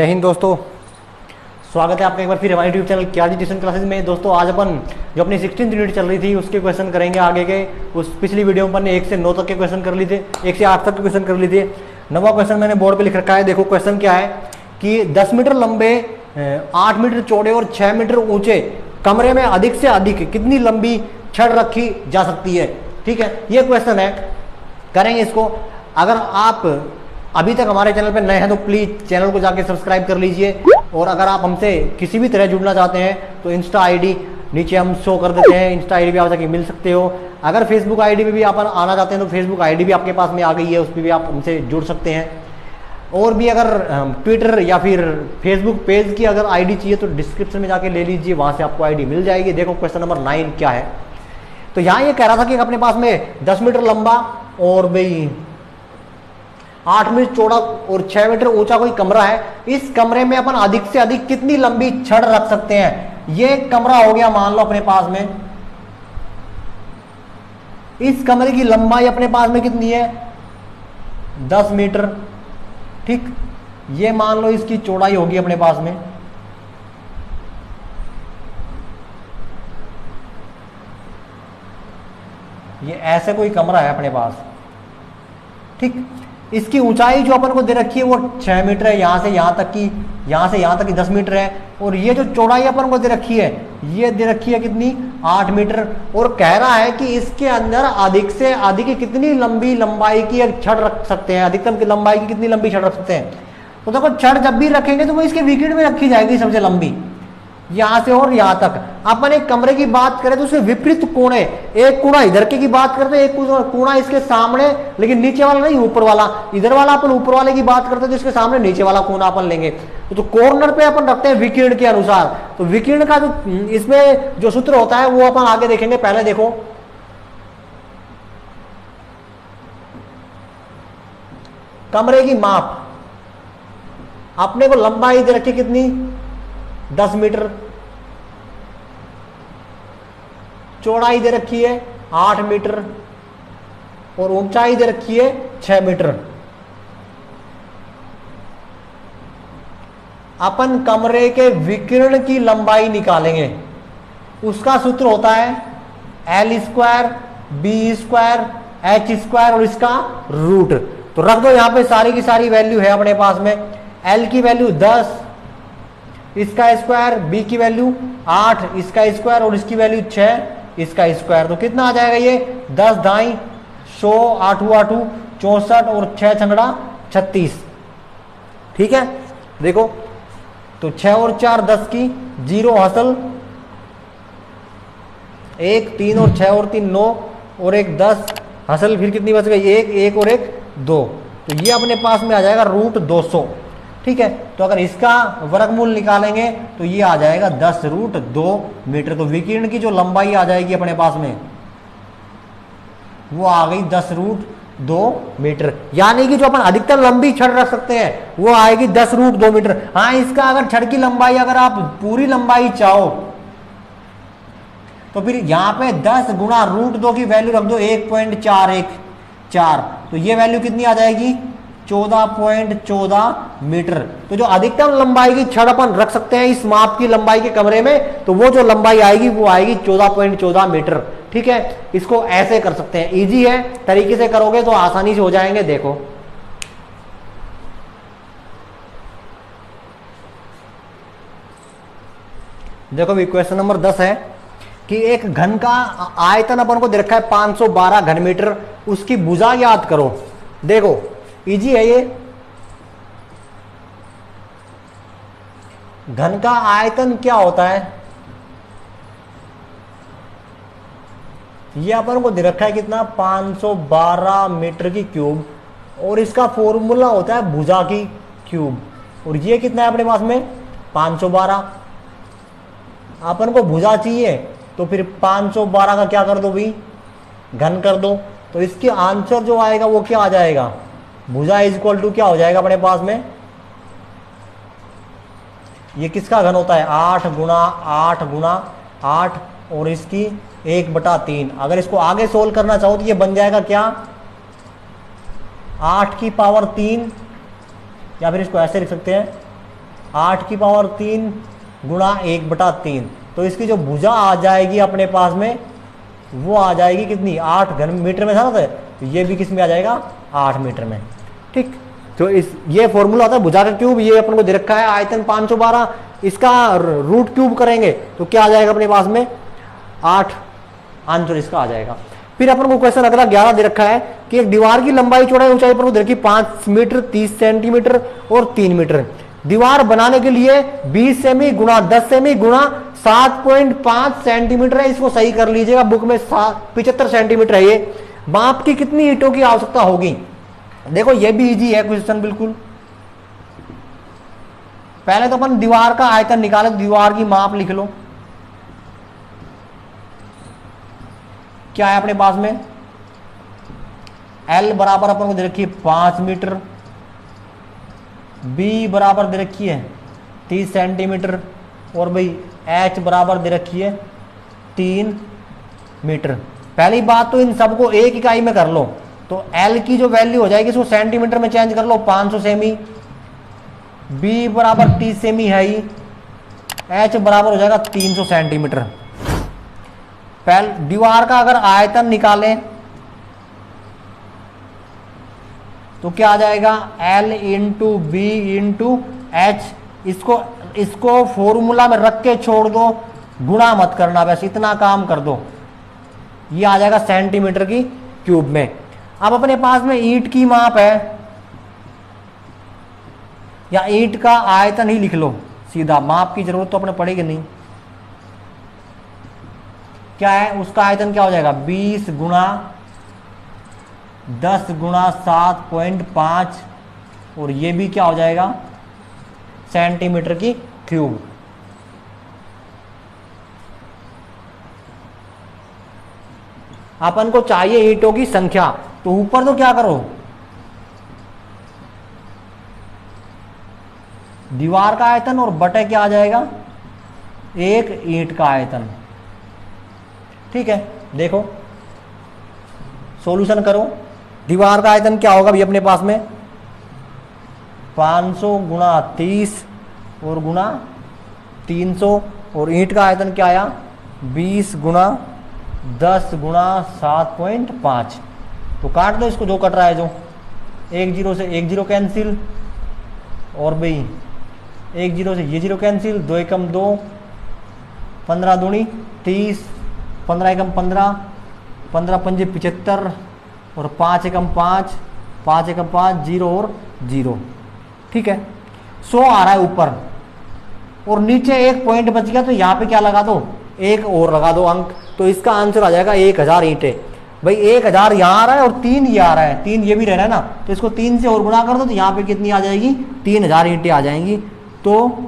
जय हिंद दोस्तों, स्वागत है आपका एक बार फिर हमारे YouTube channel KRG tuition classes में। दोस्तों आज अपन जो अपनी 16th यूनिट चल रही थी उसके क्वेश्चन करेंगे आगे के। उस पिछली वीडियो में अपन ने 1 से 9 तक के क्वेश्चन कर लिए थे, 1 से 8 तक के क्वेश्चन कर लिए थे। 9वां क्वेश्चन मैंने बोर्ड पे लिख रखा है। देखो क्वेश्चन क्या है कि 10 मीटर लंबे, 8 मीटर चौड़े और 6 मीटर ऊंचे कमरे में अधिक से अधिक कितनी लंबी छड़ रखी जा सकती है। ठीक है, ये क्वेश्चन है, करेंगे इसको। अगर आप अभी तक हमारे चैनल पे नए हैं तो प्लीज चैनल को जाके सब्सक्राइब कर लीजिए। और अगर आप हमसे किसी भी तरह जुड़ना चाहते हैं तो इंस्टा आईडी नीचे हम शो कर देते हैं, इंस्टा आईडी भी आप जाके मिल सकते हो। अगर फेसबुक आईडी में भी आप आना चाहते हैं तो फेसबुक आईडी भी आपके पास में आ गई है, उस पर भी आप हमसे जुड़ सकते हैं। और भी अगर ट्विटर या फिर फेसबुक पेज की अगर आईडी चाहिए तो डिस्क्रिप्शन में जाके ले लीजिए, वहां से आपको आईडी मिल जाएगी। देखो क्वेश्चन नंबर 9 क्या है। तो यहाँ ये कह रहा था कि अपने पास में 10 मीटर लंबा और भाई 8 मीटर चौड़ा और 6 मीटर ऊंचा कोई कमरा है। इस कमरे में अपन अधिक से अधिक कितनी लंबी छड़ रख सकते हैं। ये कमरा हो गया मान लो अपने पास में, इस कमरे की लंबाई अपने पास में कितनी है 10 मीटर। ठीक, ये मान लो इसकी चौड़ाई होगी अपने पास में, ये ऐसे कोई कमरा है अपने पास। ठीक, इसकी ऊंचाई जो अपन को दे रखी है वो 6 मीटर है, यहां से यहां तक की, यहां से यहां तक की 10 मीटर है। और ये जो चौड़ाई अपन को दे रखी है ये दे रखी है कितनी 8 मीटर। और कह रहा है कि इसके अंदर अधिक से अधिक कितनी लंबी लंबाई की एक छड़ रख सकते हैं, अधिकतम की लंबाई की कितनी लंबी छड़ रख सकते हैं। तो देखो छड़ जब भी रखेंगे तो वो इसके विकेट में रखी जाएगी सबसे लंबी, यहां से और यहां तक। अपन एक कमरे की बात करें तो उसके विपरीत कोने, एक कोना इधर के की बात करते हैं, एक कोना इसके सामने, लेकिन नीचे वाला नहीं, ऊपर वाला। इधर वाला अपन ऊपर वाले की बात करते हैं तो इसके सामने नीचे वाला कोना अपन लेंगे। तो कॉर्नर पे अपन रखते हैं विकिरण के अनुसार। तो विकिरण का जो इसमें जो सूत्र होता है वो अपन आगे देखेंगे। पहले देखो कमरे की माप, अपने को लंबाई दे रखी कितनी 10 मीटर, चौड़ाई दे रखी है 8 मीटर और ऊंचाई दे रखी है 6 मीटर। अपन कमरे के विकिरण की लंबाई निकालेंगे, उसका सूत्र होता है L² B² H² और इसका रूट। तो रख दो यहां पे सारी की सारी वैल्यू है अपने पास में। L की वैल्यू 10, इसका स्क्वायर, बी की वैल्यू 8, इसका स्क्वायर और इसकी वैल्यू 6, इसका स्क्वायर। तो कितना आ जाएगा ये 10 दाई 100, 8 8 64 और 6 छंगड़ा 36। ठीक है, देखो तो 6 और 4 10 की, 0 हासिल, 1 3 और 6 और 3 9 और 1 10 हासिल, फिर कितनी बच गई 1 1 और 1 2। तो ये अपने पास में आ जाएगा रूट 200। ठीक है, तो अगर इसका वर्गमूल निकालेंगे तो ये आ जाएगा 10√2 मीटर। तो विकिरण की जो लंबाई आ जाएगी अपने पास में वो आ गई 10√2 मीटर। यानी कि जो अपन अधिकतम लंबी छड़ रख सकते हैं वो आएगी 10√2 मीटर। हाँ, इसका अगर छड़ की लंबाई अगर आप पूरी लंबाई चाहो तो फिर यहां पे 10 गुणा √2 की वैल्यू रख दो 1.414। तो ये वैल्यू कितनी आ जाएगी 14.14 मीटर। तो जो अधिकतम लंबाई की छड़ अपन रख सकते हैं इस माप की लंबाई के कमरे में, तो वो जो लंबाई आएगी वो आएगी 14.14 मीटर। ठीक है, इसको ऐसे कर सकते हैं, इजी है, तरीके से करोगे तो आसानी से हो जाएंगे। देखो देखो भी क्वेश्चन नंबर 10 है कि एक घन का आयतन अपन को दे रखा है 512 घन मीटर, उसकी भुजा याद करो। देखो इजी है, ये घन का आयतन क्या होता है ये अपन को दे रखा है कितना 512 मीटर की क्यूब, और इसका फॉर्मूला होता है भुजा की क्यूब। और ये कितना है अपने पास में 512। अपन को भुजा चाहिए तो फिर 512 का क्या कर दो भाई घन कर दो। तो इसके आंसर जो आएगा वो क्या आ जाएगा, भुजा इज इक्वल टू क्या हो जाएगा अपने पास में, ये किसका घन होता है 8 गुणा 8 गुणा 8 और इसकी 1/3। अगर इसको आगे सोल्व करना चाहो तो ये बन जाएगा क्या 8 की पावर 3, या फिर इसको ऐसे लिख सकते हैं 8 की पावर 3 गुणा 1/3। तो इसकी जो भुजा आ जाएगी अपने पास में वो आ जाएगी कितनी, 8 घन मीटर में था ना, तो ये भी किस में आ जाएगा, 8 मीटर में। ठीक, तो इस ये फॉर्मूला होता है भुजा का क्यूब। ये अपन को दे रखा है आयतन 512, इसका रूट क्यूब करेंगे तो क्या आ जाएगा अपने पास में, 8 आंसर इसका आ जाएगा। फिर अपन को क्वेश्चन अगला 11 दे रखा है कि एक दीवार की लंबाई चौड़ाई ऊंचाई पर दे रखी 5 मीटर 30 सेंटीमीटर और 3 मीटर। दीवार बनाने के लिए 20 सेमी गुणा 10 सेमी गुणा 7.5 सेंटीमीटर है। इसको सही कर लीजिएगा, बुक में 75 सेंटीमीटर है। ये माप की कितनी ईंटों की आवश्यकता होगी। देखो ये भी इजी है क्वेश्चन बिल्कुल। पहले तो अपन दीवार का आयतन निकाले, दीवार की माप लिख लो। क्या है अपने पास में, L बराबर अपन को दे रखी है 5 मीटर, B बराबर दे रखी है 30 सेंटीमीटर और भाई H बराबर दे रखी है 3 मीटर। पहली बात तो इन सबको एक इकाई में कर लो, तो L की जो वैल्यू हो जाएगी इसको सेंटीमीटर में चेंज कर लो, 500 सेमी। B बराबर 30 सेमी है ही, H बराबर हो जाएगा 300 सेंटीमीटर। पहले दीवार का अगर आयतन निकालें तो क्या आ जाएगा, L into B into H. इसको फॉर्मूला में रख के छोड़ दो, गुणा मत करना, बस इतना काम कर दो, ये आ जाएगा सेंटीमीटर की क्यूब में। अब अपने पास में ईंट की माप है या ईंट का आयतन ही लिख लो सीधा, माप की जरूरत तो अपने पड़ेगी नहीं। क्या है उसका आयतन, क्या हो जाएगा 20 गुणा 10 गुणा 7.5 और ये भी क्या हो जाएगा सेंटीमीटर की क्यूब। अपन को चाहिए ईंटों की संख्या, तो ऊपर तो क्या करो, दीवार का आयतन और बटे क्या आ जाएगा, एक ईंट का आयतन। ठीक है, देखो सॉल्यूशन करो। दीवार का आयतन क्या होगा भी अपने पास में 500 गुणा 30 और गुणा 300 और ईंट का आयतन क्या आया 20 गुणा 10 गुणा 7.5। तो काट दो इसको, जो कट रहा है जो, एक जीरो से एक जीरो कैंसिल और भाई एक जीरो से ये जीरो कैंसिल, 2 एकम 2, 15 दूनी 30, 15 एकम 15, 15 पंजे 75 और 5 एकम 5, 5 एकम 5, 0 और 0। ठीक है, 100 आ रहा है ऊपर और नीचे एक पॉइंट बच गया, तो यहाँ पे क्या लगा दो, एक और लगा दो अंक। तो इसका आंसर आ जाएगा 1000 ईंटें। भाई 1000 यहाँ आ रहा है और 3 ये आ रहा है, 3 ये भी रह रहा है ना, तो इसको 3 से और गुणा कर दो, तो यहाँ पे कितनी आ जाएगी 3000 ईंटें आ जाएंगी। तो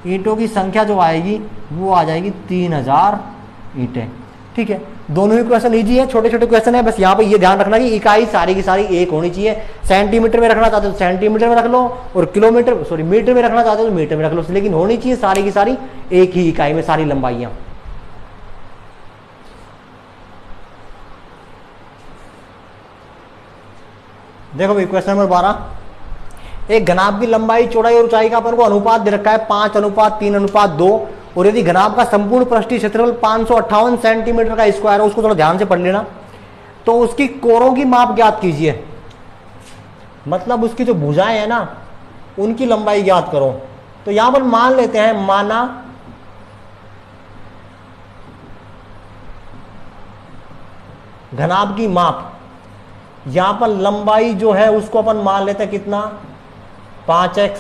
ईंटों की संख्या जो आएगी वो आ जाएगी 3000 ईंटें। ठीक है, दोनों ही क्वेश्चन इजी है, छोटे छोटे क्वेश्चन है। बस यहाँ पे ये ध्यान रखना कि इकाई सारी की सारी एक होनी चाहिए। सेंटीमीटर में रखना चाहते हो तो सेंटीमीटर में रख लो, और किलोमीटर सॉरी मीटर में रखना चाहते हो तो मीटर में रख लो, लेकिन होनी चाहिए सारी की सारी एक ही इकाई में सारी लंबाइयां। देखो भाई क्वेश्चन नंबर 12, एक घनाभ की लंबाई चौड़ाई और ऊंचाई का अपन को अनुपात दे रखा है 5:3:2 और यदि घनाभ का संपूर्ण पृष्ठीय क्षेत्रफल 558 सेंटीमीटर का स्क्वायर है, उसको थोड़ा ध्यान से पढ़ लेना, तो उसकी कोरों की माप ज्ञात कीजिए। मतलब उसकी जो भुजाएं है ना उनकी लंबाई ज्ञात करो। तो यहां पर मान लेते हैं, माना घनाभ की माप, यहां पर लंबाई जो है उसको अपन मान लेते हैं कितना 5x,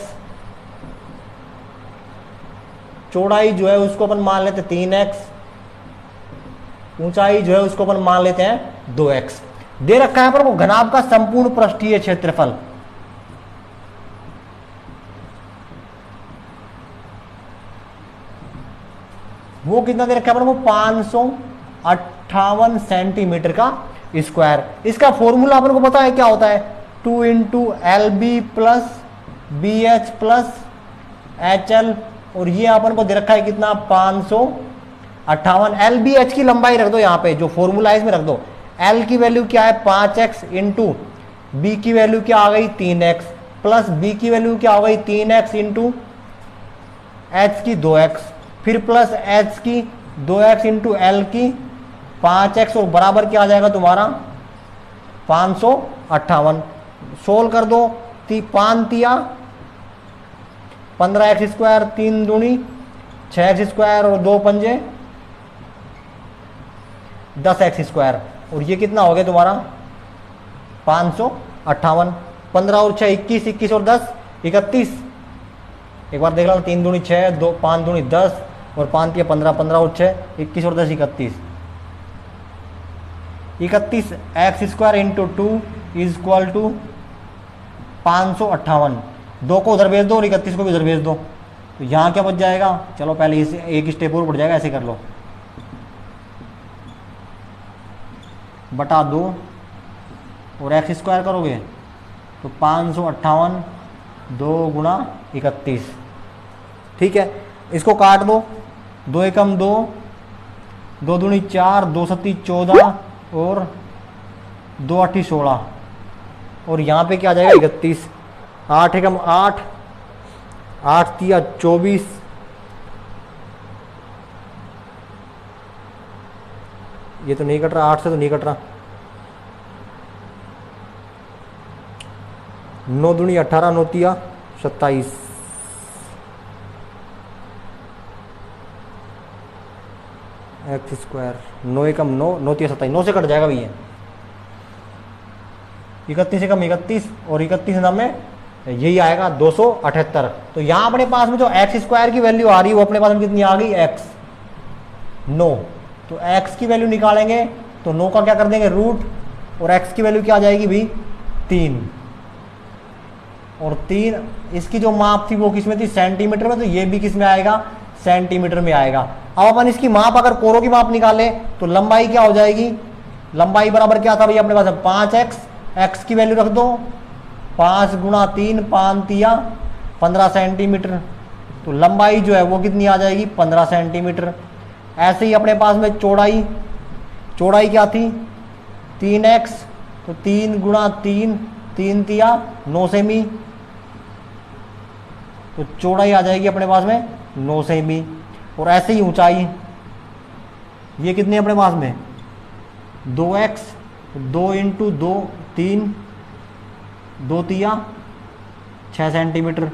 चौड़ाई जो है उसको अपन मान लेते हैं 3x, ऊंचाई जो है उसको अपन मान लेते हैं 2x। दे रखा है पर वो घनाभ का संपूर्ण पृष्ठीय क्षेत्रफल, वो कितना दे रखा है अपन को 558 सेंटीमीटर का स्क्वायर। इसका फॉर्मूला अपन को पता है क्या होता है, 2 into LB plus BH plus HL, और ये अपन को दे रखा है कितना 558। LBH की लंबाई रख दो यहाँ पे, जो फॉर्मूला है इसमें रख दो। L की वैल्यू क्या है 5x इंटू बी की वैल्यू क्या आ गई 3x प्लस बी की वैल्यू क्या हो गई 3x इंटू एच की 2x, फिर प्लस एच की 2x इंटू एल की 5x और बराबर क्या आ जाएगा तुम्हारा 558। सोल्व कर दो 5 तिया 15x स्क्वायर, 3 दूनी 6x स्क्वायर और 2 पंजे 10x स्क्वायर, और ये कितना हो गया तुम्हारा 558। 15 और 6 21, 21 और 10 31। एक बार देख लो 3 दूनी 6, 2 5 दूनी 10 और 5 तिया 15, 15 और 6 21 और 10 31। 31 x square into 2 is equal to 558। 2 को उधर भेज दो और 31 को भी उधर भेज दो, तो यहाँ क्या बच जाएगा। चलो पहले इसे एक स्टेप और बढ़ जाएगा, ऐसे कर लो बटा 2 और एक्स स्क्वायर करोगे तो 558 2 गुणा 31। ठीक है, इसको काट दो, 2 एकम 2, 2 दूनी 4, 2 सत्ती 14 और 2 अट्ठी 16, और यहाँ पे क्या आ जाएगा 31। 8 एकम 8, 8 तिया 24, ये तो नहीं कट रहा, 8 से तो नहीं कट रहा। 9 दूनी 18, 9 तिया 27, एक्स स्क्वायर 9 एकम 9, 9 तिया 27, 9 से कट जाएगा भैया। 31 एकम 31 और 31 नाम में यही आएगा 278। तो यहाँ अपने पास में जो एक्स स्क्वायर की वैल्यू आ रही है वो अपने पास में कितनी आ गई x 9। तो x की वैल्यू निकालेंगे तो 9 का क्या कर देंगे रूट, और x की वैल्यू क्या आ जाएगी भी 3, और 3 इसकी जो माप थी वो किस में थी सेंटीमीटर में, तो ये भी किस में आएगा सेंटीमीटर में आएगा। अब अपन इसकी माप अगर कोरों की माप निकाले तो लंबाई क्या हो जाएगी, लंबाई बराबर क्या था भैया अपने पास 5x, x की वैल्यू रख दो 5 गुणा 3, 5 तिया 15 सेंटीमीटर, तो लंबाई जो है वो कितनी आ जाएगी 15 सेंटीमीटर। ऐसे ही अपने पास में चौड़ाई, चौड़ाई क्या थी 3x, तो 3 गुणा 3, 3 तिया 9 सेमी, तो चौड़ाई आ जाएगी अपने पास में 9 सेमी। और ऐसे ही ऊंचाई, ये कितनी है अपने पास में 2x, 2 इंटू 2 3, 2 तिया 6 सेंटीमीटर।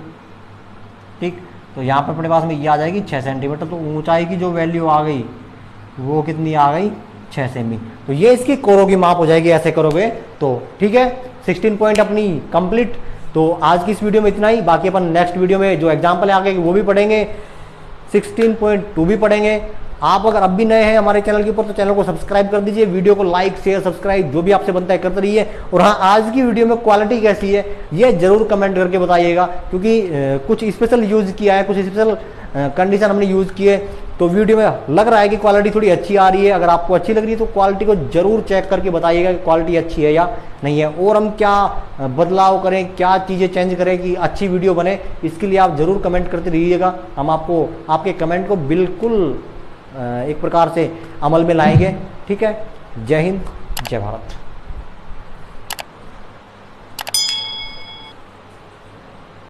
ठीक, तो यहाँ पर अपने पास में ये आ जाएगी 6 सेंटीमीटर, तो ऊंचाई की जो वैल्यू आ गई वो कितनी आ गई 6 सेमी। तो ये इसकी कोरों की माप हो जाएगी ऐसे करोगे तो। ठीक है, 16 पॉइंट अपनी कंप्लीट। तो आज की इस वीडियो में इतना ही, बाकी अपन नेक्स्ट वीडियो में जो एग्जाम्पल है आगे वो भी पढ़ेंगे, 16.2 भी पढ़ेंगे। आप अगर अब भी नए हैं हमारे चैनल के ऊपर तो चैनल को सब्सक्राइब कर दीजिए, वीडियो को लाइक शेयर सब्सक्राइब जो भी आपसे बनता है करते रहिए। और हाँ, आज की वीडियो में क्वालिटी कैसी है ये जरूर कमेंट करके बताइएगा, क्योंकि कुछ स्पेशल यूज किया है, कुछ स्पेशल कंडीशन हमने यूज किए, तो वीडियो में लग रहा है कि क्वालिटी थोड़ी अच्छी आ रही है। अगर आपको अच्छी लग रही है तो क्वालिटी को जरूर चेक करके बताइएगा कि क्वालिटी अच्छी है या नहीं है, और हम क्या बदलाव करें, क्या चीज़ें चेंज करें कि अच्छी वीडियो बने, इसके लिए आप जरूर कमेंट करते रहिएगा। हम आपको आपके कमेंट को बिल्कुल एक प्रकार से अमल में लाएंगे। ठीक है, जय हिंद जय भारत।